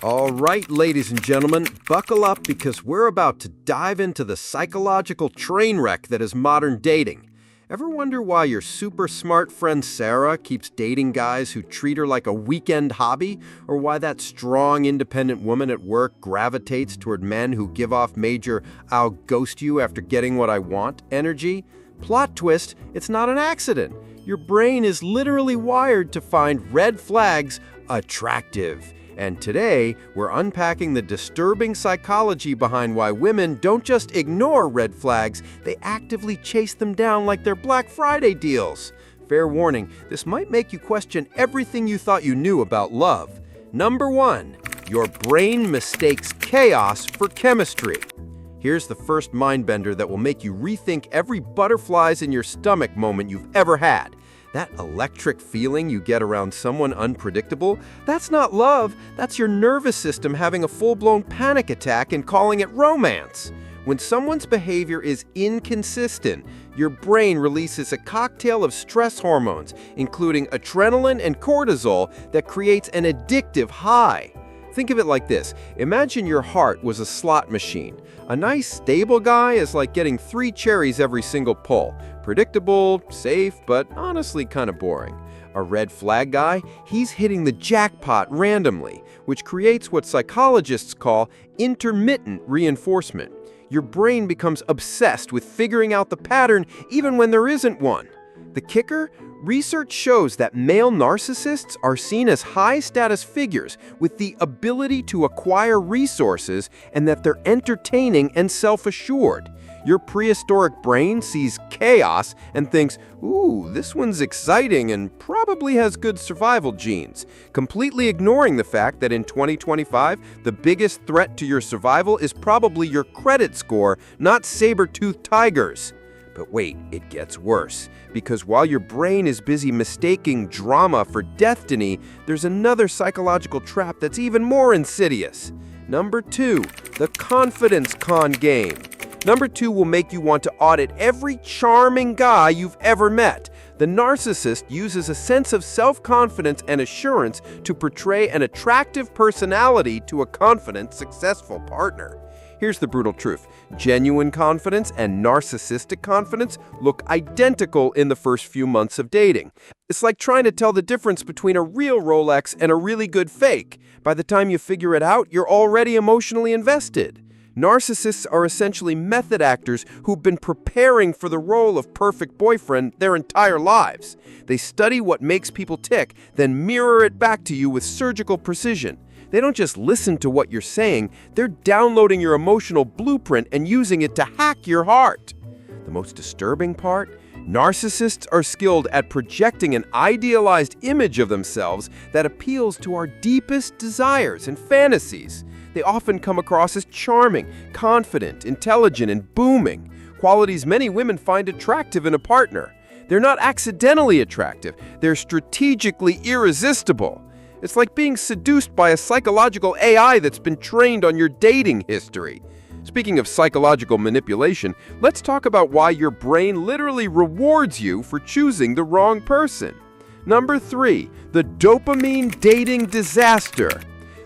All right, ladies and gentlemen, buckle up because we're about to dive into the psychological train wreck that is modern dating. Ever wonder why your super smart friend Sarah keeps dating guys who treat her like a weekend hobby? Or why that strong, independent woman at work gravitates toward men who give off major "I'll ghost you after getting what I want" energy? Plot twist, it's not an accident. Your brain is literally wired to find red flags attractive. And today, we're unpacking the disturbing psychology behind why women don't just ignore red flags, they actively chase them down like they're Black Friday deals. Fair warning, this might make you question everything you thought you knew about love. Number 1, your brain mistakes chaos for chemistry. Here's the first mindbender that will make you rethink every butterflies in your stomach moment you've ever had. That electric feeling you get around someone unpredictable, that's not love, that's your nervous system having a full-blown panic attack and calling it romance. When someone's behavior is inconsistent, your brain releases a cocktail of stress hormones, including adrenaline and cortisol, that creates an addictive high. Think of it like this. Imagine your heart was a slot machine. A nice, stable guy is like getting 3 cherries every single pull. Predictable, safe, but honestly kind of boring. A red flag guy, he's hitting the jackpot randomly, which creates what psychologists call intermittent reinforcement. Your brain becomes obsessed with figuring out the pattern even when there isn't one. The kicker? Research shows that male narcissists are seen as high-status figures with the ability to acquire resources and that they're entertaining and self-assured. Your prehistoric brain sees chaos and thinks, "Ooh, this one's exciting and probably has good survival genes," completely ignoring the fact that in 2025, the biggest threat to your survival is probably your credit score, not saber-toothed tigers. But wait, it gets worse. Because while your brain is busy mistaking drama for destiny, there's another psychological trap that's even more insidious. Number 2, the confidence con game. Number 2 will make you want to audit every charming guy you've ever met. The narcissist uses a sense of self-confidence and assurance to portray an attractive personality to a confident, successful partner. Here's the brutal truth. Genuine confidence and narcissistic confidence look identical in the first few months of dating. It's like trying to tell the difference between a real Rolex and a really good fake. By the time you figure it out, you're already emotionally invested. Narcissists are essentially method actors who've been preparing for the role of perfect boyfriend their entire lives. They study what makes people tick, then mirror it back to you with surgical precision. They don't just listen to what you're saying, they're downloading your emotional blueprint and using it to hack your heart. The most disturbing part? Narcissists are skilled at projecting an idealized image of themselves that appeals to our deepest desires and fantasies. They often come across as charming, confident, intelligent, and booming, qualities many women find attractive in a partner. They're not accidentally attractive, they're strategically irresistible. It's like being seduced by a psychological AI that's been trained on your dating history. Speaking of psychological manipulation, let's talk about why your brain literally rewards you for choosing the wrong person. Number 3, the dopamine dating disaster.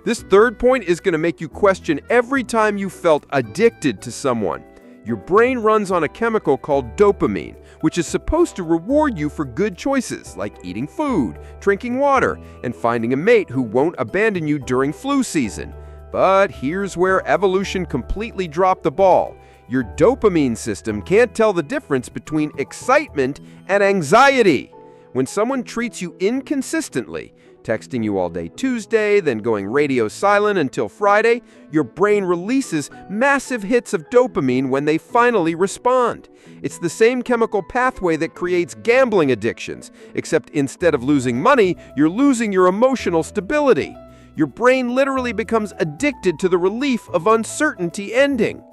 This third point is going to make you question every time you felt addicted to someone. Your brain runs on a chemical called dopamine, which is supposed to reward you for good choices like eating food, drinking water, and finding a mate who won't abandon you during flu season. But here's where evolution completely dropped the ball. Your dopamine system can't tell the difference between excitement and anxiety. When someone treats you inconsistently, texting you all day Tuesday, then going radio silent until Friday, your brain releases massive hits of dopamine when they finally respond. It's the same chemical pathway that creates gambling addictions, except instead of losing money, you're losing your emotional stability. Your brain literally becomes addicted to the relief of uncertainty ending.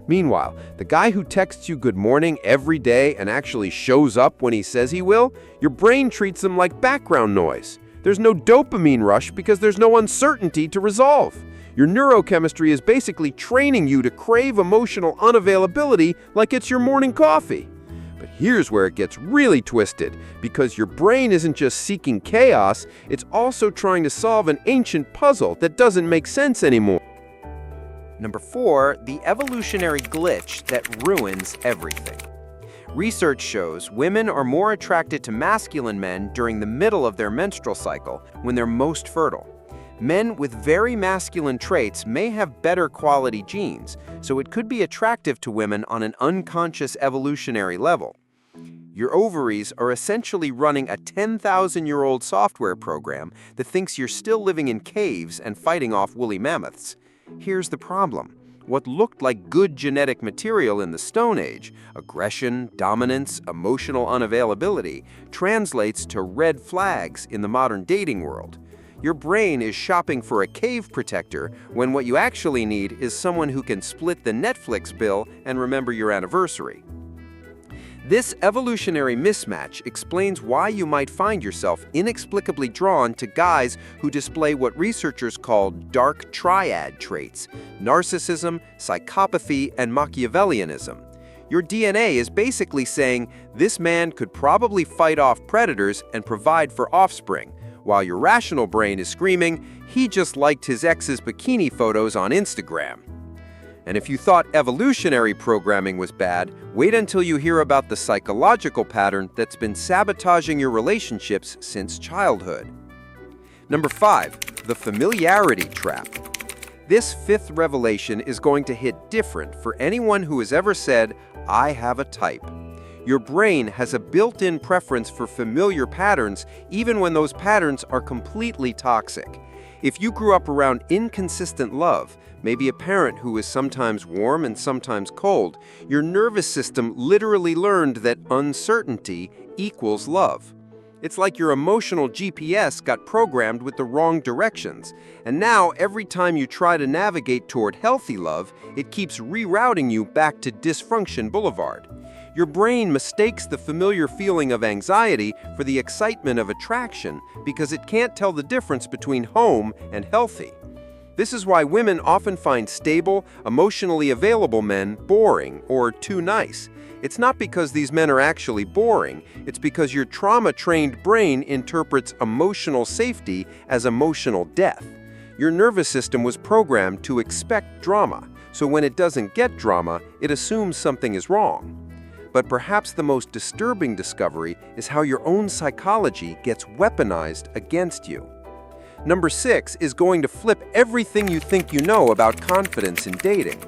Meanwhile, the guy who texts you good morning every day and actually shows up when he says he will, your brain treats him like background noise. There's no dopamine rush because there's no uncertainty to resolve. Your neurochemistry is basically training you to crave emotional unavailability like it's your morning coffee. But here's where it gets really twisted, because your brain isn't just seeking chaos, it's also trying to solve an ancient puzzle that doesn't make sense anymore. Number 4, the evolutionary glitch that ruins everything. Research shows women are more attracted to masculine men during the middle of their menstrual cycle, when they're most fertile. Men with very masculine traits may have better quality genes, so it could be attractive to women on an unconscious evolutionary level. Your ovaries are essentially running a 10,000-year-old software program that thinks you're still living in caves and fighting off woolly mammoths. Here's the problem. What looked like good genetic material in the Stone Age, aggression, dominance, emotional unavailability, translates to red flags in the modern dating world. Your brain is shopping for a cave protector when what you actually need is someone who can split the Netflix bill and remember your anniversary. This evolutionary mismatch explains why you might find yourself inexplicably drawn to guys who display what researchers call dark triad traits: narcissism, psychopathy, and Machiavellianism. Your DNA is basically saying this man could probably fight off predators and provide for offspring, while your rational brain is screaming, he just liked his ex's bikini photos on Instagram. And if you thought evolutionary programming was bad, wait until you hear about the psychological pattern that's been sabotaging your relationships since childhood. Number 5, the Familiarity Trap. This fifth revelation is going to hit different for anyone who has ever said, "I have a type." Your brain has a built-in preference for familiar patterns, even when those patterns are completely toxic. If you grew up around inconsistent love, maybe a parent who is sometimes warm and sometimes cold, your nervous system literally learned that uncertainty equals love. It's like your emotional GPS got programmed with the wrong directions, and now every time you try to navigate toward healthy love, it keeps rerouting you back to Dysfunction Boulevard. Your brain mistakes the familiar feeling of anxiety for the excitement of attraction because it can't tell the difference between home and healthy. This is why women often find stable, emotionally available men boring or too nice. It's not because these men are actually boring, it's because your trauma-trained brain interprets emotional safety as emotional death. Your nervous system was programmed to expect drama, so when it doesn't get drama, it assumes something is wrong. But perhaps the most disturbing discovery is how your own psychology gets weaponized against you. Number 6 is going to flip everything you think you know about confidence in dating.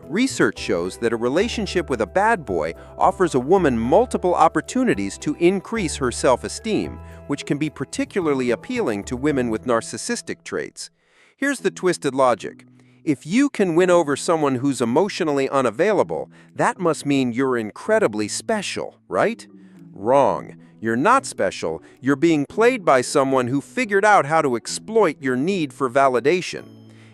Research shows that a relationship with a bad boy offers a woman multiple opportunities to increase her self-esteem, which can be particularly appealing to women with narcissistic traits. Here's the twisted logic. If you can win over someone who's emotionally unavailable, that must mean you're incredibly special, right? Wrong. You're not special. You're being played by someone who figured out how to exploit your need for validation.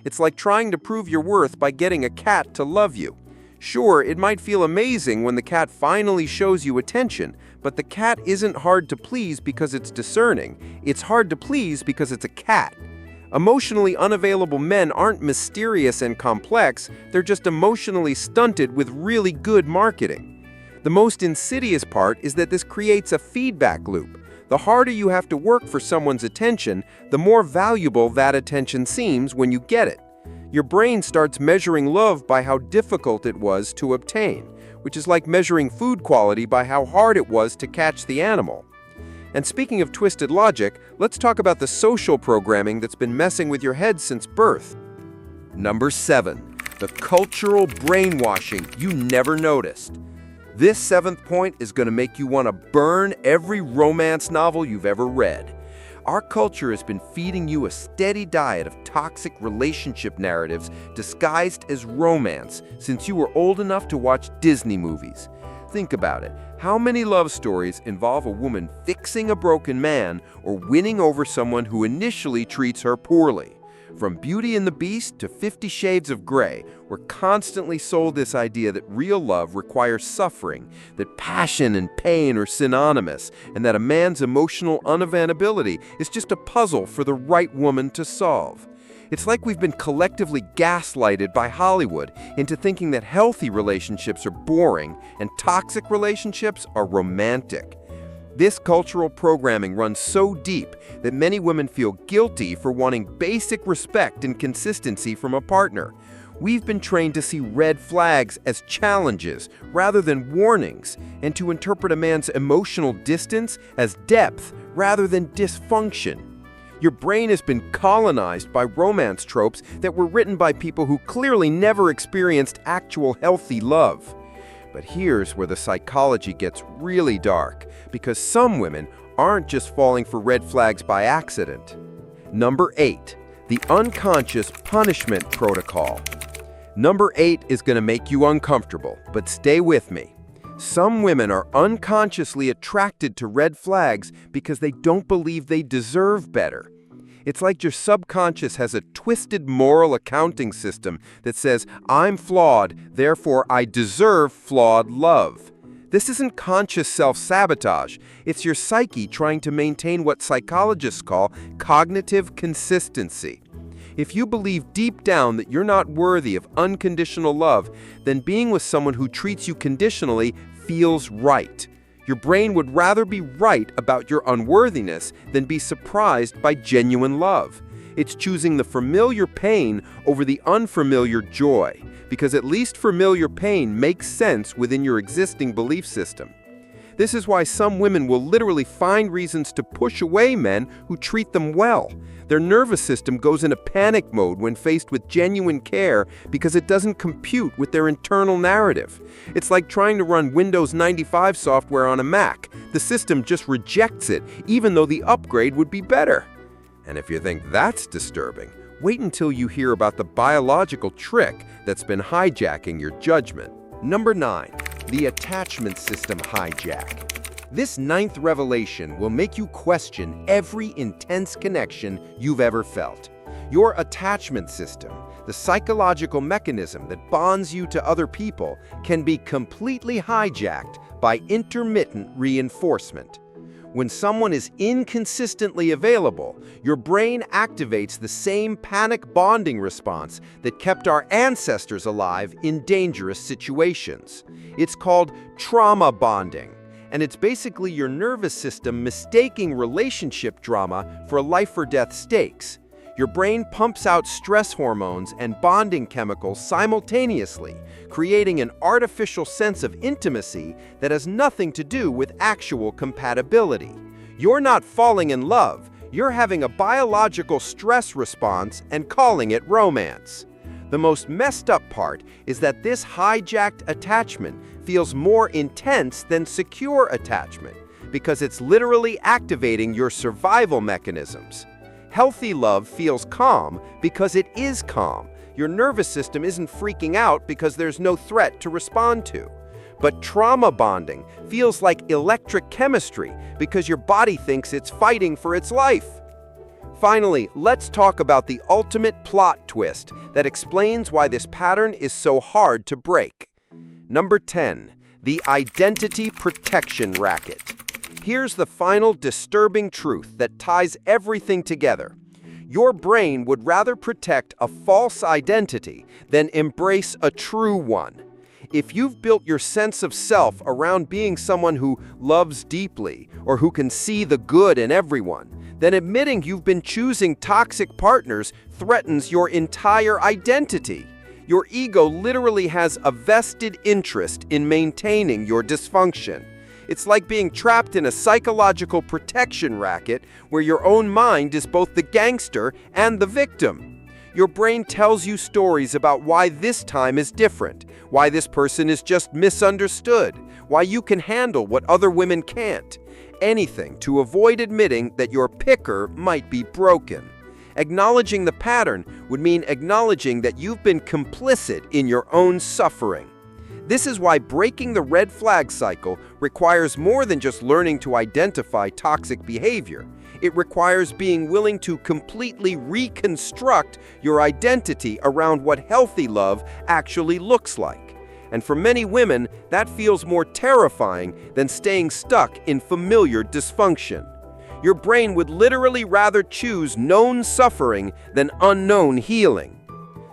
It's like trying to prove your worth by getting a cat to love you. Sure, it might feel amazing when the cat finally shows you attention, but the cat isn't hard to please because it's discerning. It's hard to please because it's a cat. Emotionally unavailable men aren't mysterious and complex, they're just emotionally stunted with really good marketing. The most insidious part is that this creates a feedback loop. The harder you have to work for someone's attention, the more valuable that attention seems when you get it. Your brain starts measuring love by how difficult it was to obtain, which is like measuring food quality by how hard it was to catch the animal. And speaking of twisted logic, let's talk about the social programming that's been messing with your head since birth. Number 7, the cultural brainwashing you never noticed. This 7th point is going to make you want to burn every romance novel you've ever read. Our culture has been feeding you a steady diet of toxic relationship narratives disguised as romance since you were old enough to watch Disney movies. Think about it. How many love stories involve a woman fixing a broken man or winning over someone who initially treats her poorly? From Beauty and the Beast to 50 Shades of Grey, we're constantly sold this idea that real love requires suffering, that passion and pain are synonymous, and that a man's emotional unavailability is just a puzzle for the right woman to solve. It's like we've been collectively gaslighted by Hollywood into thinking that healthy relationships are boring and toxic relationships are romantic. This cultural programming runs so deep that many women feel guilty for wanting basic respect and consistency from a partner. We've been trained to see red flags as challenges rather than warnings, and to interpret a man's emotional distance as depth rather than dysfunction. Your brain has been colonized by romance tropes that were written by people who clearly never experienced actual healthy love. But here's where the psychology gets really dark, because some women aren't just falling for red flags by accident. Number 8, the unconscious punishment protocol. Number 8 is going to make you uncomfortable, but stay with me. Some women are unconsciously attracted to red flags because they don't believe they deserve better. It's like your subconscious has a twisted moral accounting system that says, I'm flawed, therefore I deserve flawed love. This isn't conscious self-sabotage. It's your psyche trying to maintain what psychologists call cognitive consistency. If you believe deep down that you're not worthy of unconditional love, then being with someone who treats you conditionally feels right. Your brain would rather be right about your unworthiness than be surprised by genuine love. It's choosing the familiar pain over the unfamiliar joy, because at least familiar pain makes sense within your existing belief system. This is why some women will literally find reasons to push away men who treat them well. Their nervous system goes into panic mode when faced with genuine care because it doesn't compute with their internal narrative. It's like trying to run Windows 95 software on a Mac. The system just rejects it, even though the upgrade would be better. And if you think that's disturbing, wait until you hear about the biological trick that's been hijacking your judgment. Number 9, the attachment system hijack. This 9th revelation will make you question every intense connection you've ever felt. Your attachment system, the psychological mechanism that bonds you to other people, can be completely hijacked by intermittent reinforcement. When someone is inconsistently available, your brain activates the same panic bonding response that kept our ancestors alive in dangerous situations. It's called trauma bonding. And it's basically your nervous system mistaking relationship drama for life-or-death stakes. Your brain pumps out stress hormones and bonding chemicals simultaneously, creating an artificial sense of intimacy that has nothing to do with actual compatibility. You're not falling in love, you're having a biological stress response and calling it romance. The most messed up part is that this hijacked attachment feels more intense than secure attachment because it's literally activating your survival mechanisms. Healthy love feels calm because it is calm. Your nervous system isn't freaking out because there's no threat to respond to. But trauma bonding feels like electric chemistry because your body thinks it's fighting for its life. Finally, let's talk about the ultimate plot twist that explains why this pattern is so hard to break. Number 10, the identity protection racket. Here's the final disturbing truth that ties everything together. Your brain would rather protect a false identity than embrace a true one. If you've built your sense of self around being someone who loves deeply or who can see the good in everyone, then admitting you've been choosing toxic partners threatens your entire identity. Your ego literally has a vested interest in maintaining your dysfunction. It's like being trapped in a psychological protection racket where your own mind is both the gangster and the victim. Your brain tells you stories about why this time is different, why this person is just misunderstood, why you can handle what other women can't. Anything to avoid admitting that your picker might be broken. Acknowledging the pattern would mean acknowledging that you've been complicit in your own suffering. This is why breaking the red flag cycle requires more than just learning to identify toxic behavior. It requires being willing to completely reconstruct your identity around what healthy love actually looks like. And for many women, that feels more terrifying than staying stuck in familiar dysfunction. your brain would literally rather choose known suffering than unknown healing.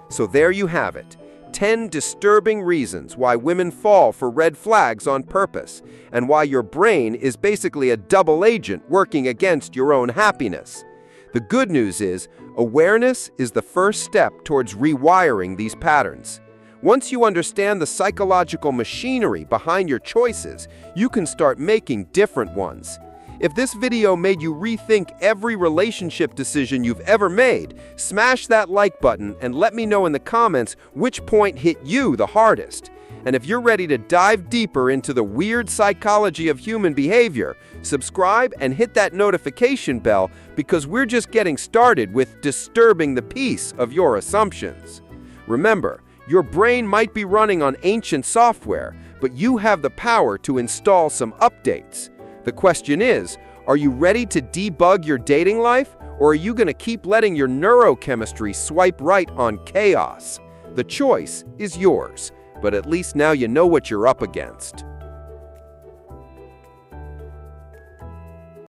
So there you have it. 10 disturbing reasons why women fall for red flags on purpose, and why your brain is basically a double agent working against your own happiness. The good news is, awareness is the first step towards rewiring these patterns. Once you understand the psychological machinery behind your choices, you can start making different ones. If this video made you rethink every relationship decision you've ever made, smash that like button and let me know in the comments which point hit you the hardest. And if you're ready to dive deeper into the weird psychology of human behavior, subscribe and hit that notification bell, because we're just getting started with disturbing the peace of your assumptions. Remember, your brain might be running on ancient software, but you have the power to install some updates. The question is, are you ready to debug your dating life, or are you going to keep letting your neurochemistry swipe right on chaos? The choice is yours, but at least now you know what you're up against.